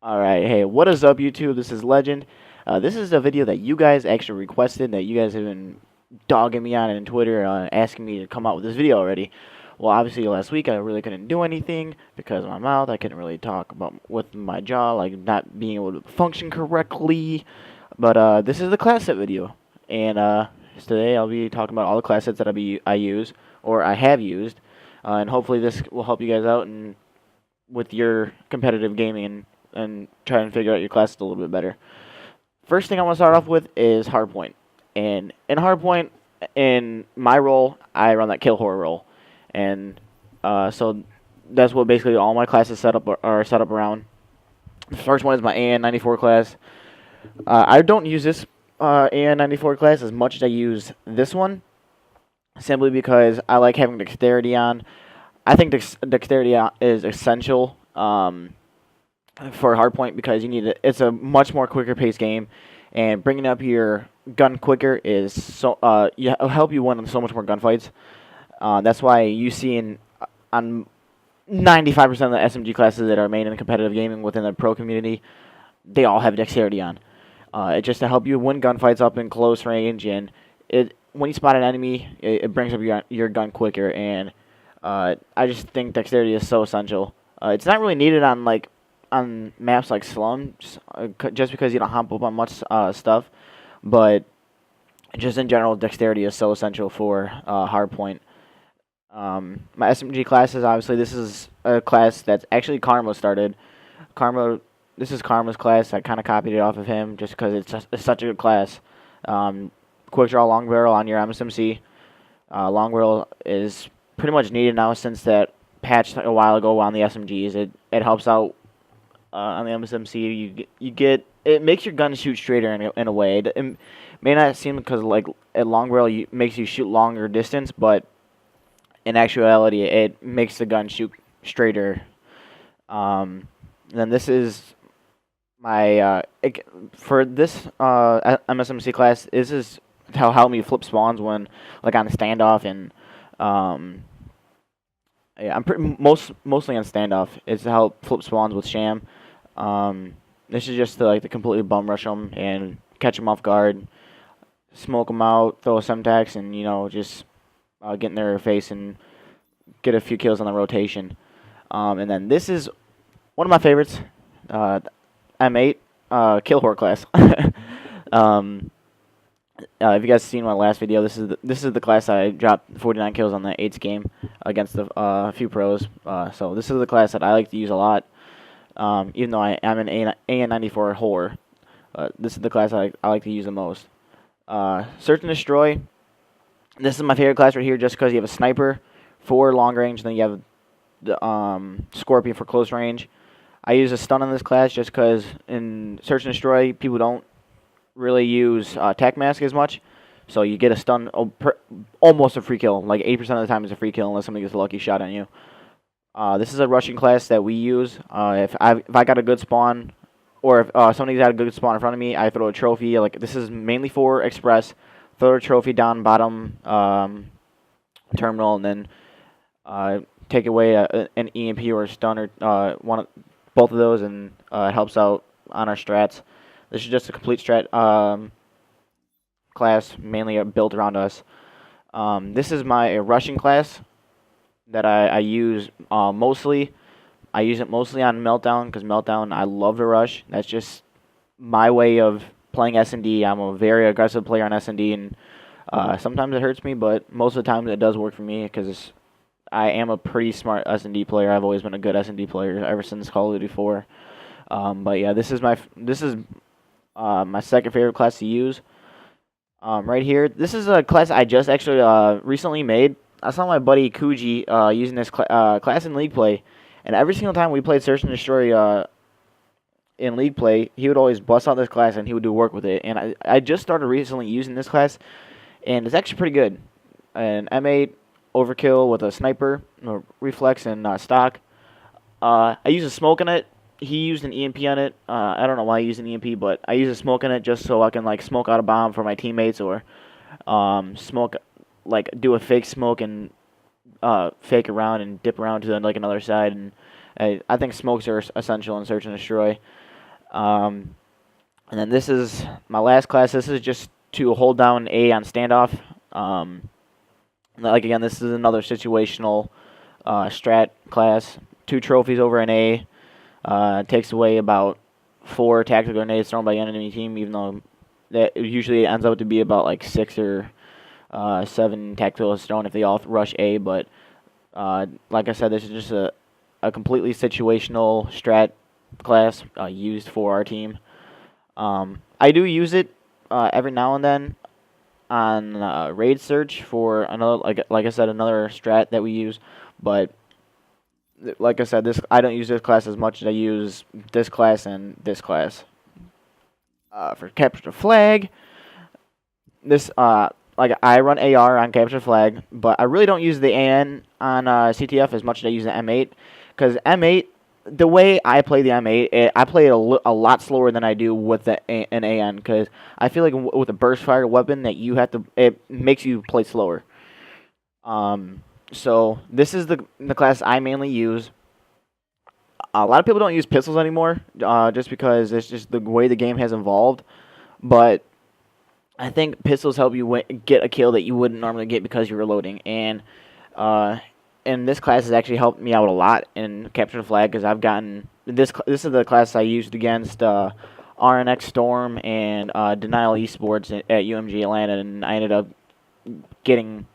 Alright, hey, what is up YouTube? This is Legend. This is a video that you guys actually requested, that you guys have been dogging me on Twitter, asking me to come out with this video already. Well, obviously last week I really couldn't do anything because of my mouth. I couldn't really talk about with my jaw, like not being able to function correctly. But this is the class set video, and today I'll be talking about all the class sets that I use or I have used, and hopefully this will help you guys out and with your competitive gaming and try and figure out your classes a little bit better. First thing I want to start off with is hardpoint. And in hardpoint, in my role, I run that kill horror role. And so that's what basically all my classes are set up around. The first one is my AN94 class. I don't use this AN94 class as much as I use this one, simply because I like having dexterity on. I think dexterity is essential for hardpoint because you need it's a much more quicker paced game, and bringing up your gun quicker is it'll help you win so much more gunfights. That's why you see on 95% of the SMG classes that are made in competitive gaming within the pro community, they all have dexterity on. It's just to help you win gunfights up in close range, and when you spot an enemy, it brings up your gun quicker, and I just think dexterity is so essential. It's not really needed on maps like slums, just because you don't hop up on much stuff, but just in general, dexterity is so essential for hardpoint. My SMG classes, obviously, this is a class that's actually Karma started. This is Karma's class. I kind of copied it off of him just because it's such a good class. Quick draw long barrel on your MSMC. Long barrel is pretty much needed now since that patch a while ago on the SMGs. It helps out on the MSMC. It makes your gun shoot straighter in a way. It may not seem because like at long barrel makes you shoot longer distance, but in actuality it makes the gun shoot straighter. Then this is my for this MSMC class. This is how help me flip spawns when like on a standoff, and yeah, I'm mostly on standoff. It's to help flip spawns with sham. This is just to completely bum rush them and catch them off guard, smoke them out, throw a semtax, and just get in their face and get a few kills on the rotation. And then this is one of my favorites, M8 kill horror class. If you guys seen my last video, this is the class I dropped 49 kills on the 8th game against a few pros. So this is the class that I like to use a lot, even though I'm an AN94 horror. This is the class I like to use the most. Search and destroy. This is my favorite class right here, just because you have a sniper for long range, and then you have the scorpion for close range. I use a stun in this class just because in search and destroy people don't really use tac mask as much, so you get a stun almost a free kill. Like 80% of the time it's a free kill unless somebody gets a lucky shot on you. This is a rushing class that we use. If I got a good spawn, or if somebody's got a good spawn in front of me, I throw a trophy. Like this is mainly for express. Throw a trophy down bottom terminal, and then take away an EMP or a stun, or both of those, and it helps out on our strats. This is just a complete strat class, mainly built around us. This is my rushing class that I use mostly. I use it mostly on Meltdown, because Meltdown, I love to rush. That's just my way of playing SnD. I'm a very aggressive player on SnD, and sometimes it hurts me, but most of the time it does work for me, because I am a pretty smart SnD player. I've always been a good SnD player ever since Call of Duty 4. But yeah, this is my second favorite class to use. Right here, this is a class I just actually recently made. I saw my buddy Kuji using this class in League Play, and every single time we played Search and Destroy in League Play, he would always bust out this class and he would do work with it. And I just started recently using this class, and it's actually pretty good. An M8 overkill with a sniper, reflex, and stock. I use a smoke in it. He used an EMP on it. I don't know why he used an EMP, but I use a smoke in it just so I can smoke out a bomb for my teammates, or do a fake smoke and fake around and dip around to another side. And I think smokes are essential in Search and Destroy. And then this is my last class. This is just to hold down A on standoff. Like again, this is another situational strat class. 2 trophies over an A. Takes away about 4 tactical grenades thrown by the enemy team, even though that usually ends up to be about like 6 or 7 tactical thrown if they all rush A. But like I said, this is just a completely situational strat class used for our team. I do use it every now and then on raid search for another, like I said, another strat that we use. But like I said, I don't use this class as much as I use this class and this class. For capture the flag, this like I run AR on capture flag, but I really don't use the AN on CTF as much as I use the M8, because M8, the way I play the M8, I play it a lot slower than I do with an AN, because I feel like with a burst fire weapon that it makes you play slower. So this is the class I mainly use. A lot of people don't use pistols anymore, just because it's just the way the game has evolved. But I think pistols help you get a kill that you wouldn't normally get because you're reloading. And this class has actually helped me out a lot in capture the flag, because I've gotten this is the class I used against RNX Storm and Denial Esports at UMG Atlanta, and I ended up getting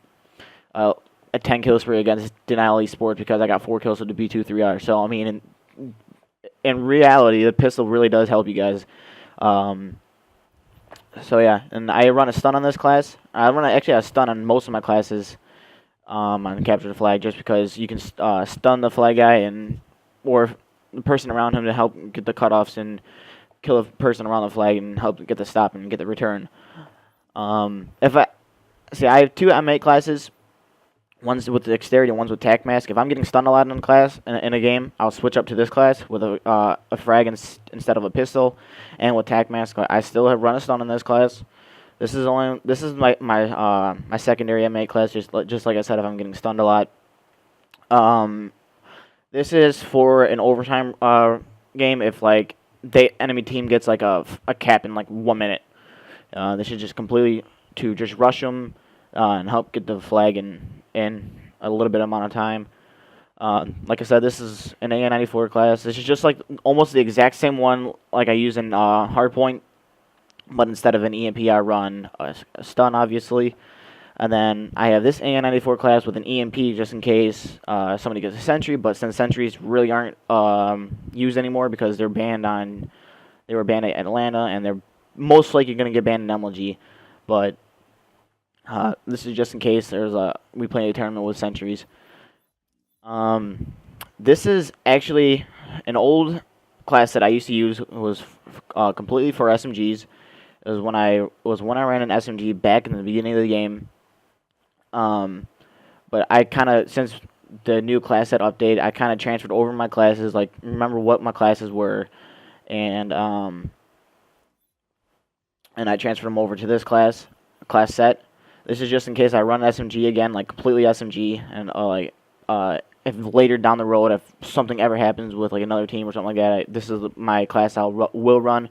a 10 kill spree against Denial Esports because I got 4 kills with the B23R. So I mean, in reality, the pistol really does help you guys. So yeah, and I run a stun on this class. I run actually a stun on most of my classes on capture the flag, just because you can stun the flag guy or the person around him to help get the cutoffs and kill a person around the flag and help get the stop and get the return. I have 2 M8 classes. One's with dexterity and one's with tac mask. If I'm getting stunned a lot in a game, I'll switch up to this class with a frag instead of a pistol, and with tac mask, I still have run a stun in this class. This is my secondary M8 class. Just like I said, if I'm getting stunned a lot. This is for an overtime game. If like enemy team gets like a cap in like 1 minute, this is just completely to just rush them and help get the flag in a little bit amount of time. Like I said, this is an AN94 class. This is just like almost the exact same one like I use in Hardpoint, but instead of an EMP, I run a stun, obviously. And then I have this AN94 class with an EMP just in case somebody gets a sentry, but since sentries really aren't used anymore because they were banned at Atlanta, and they're most likely going to get banned in MLG. But this is just in case we play a tournament with sentries. This is actually an old class that I used to use. It was completely for SMGs. It was when I ran an SMG back in the beginning of the game. But I kind of, since the new class set update, I kind of transferred over my classes, like remember what my classes were, and I transferred them over to this class set. This is just in case I run SMG again, like completely SMG, and if later down the road, if something ever happens with like another team or something like that, this is my class will run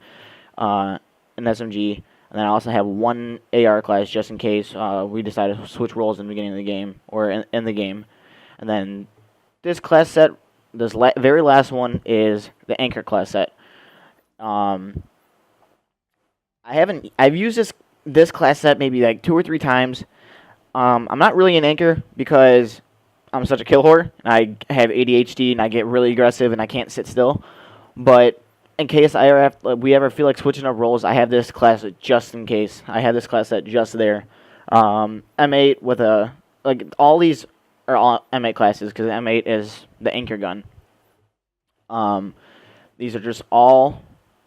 an SMG. And then I also have 1 AR class just in case we decide to switch roles in the beginning of the game or in the game. And then this class set, this very last one is the Anchor class set. I've used this class set maybe like 2 or 3 times. I'm not really an Anchor because I'm such a kill whore. I have ADHD and I get really aggressive and I can't sit still. But in case we ever feel like switching up roles, I have this class just in case. I have this class set just there. M8 with all these are all M8 classes because M8 is the Anchor gun. These are just all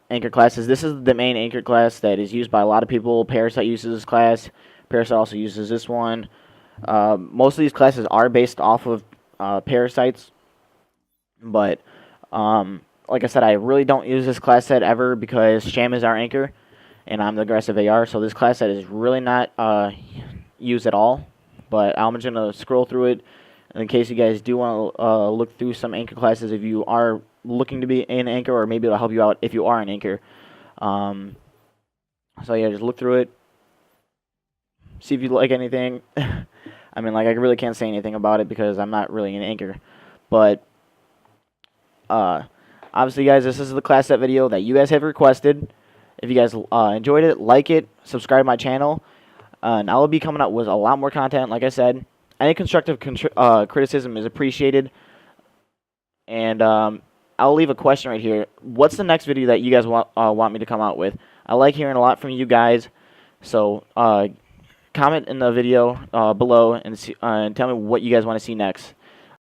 Anchor classes. This is the main Anchor class that is used by a lot of people. Parasite uses this class. Parasite also uses this one. Most of these classes are based off of Parasites, but like I said, I really don't use this class set ever because Sham is our Anchor, and I'm the aggressive AR, so this class set is really not used at all. But I'm just going to scroll through it in case you guys do want to look through some Anchor classes if you are looking to be an anchor, or maybe it'll help you out if you are an anchor. So yeah, just look through it, see if you like anything. I mean, like, I really can't say anything about it because I'm not really an anchor. But obviously, guys, this is the class set video that you guys have requested. If you guys enjoyed it, like it, subscribe to my channel, and I will be coming out with a lot more content. Like I said, any constructive criticism is appreciated. And I'll leave a question right here. What's the next video that you guys want me to come out with? I like hearing a lot from you guys. So comment in the video below and tell me what you guys want to see next.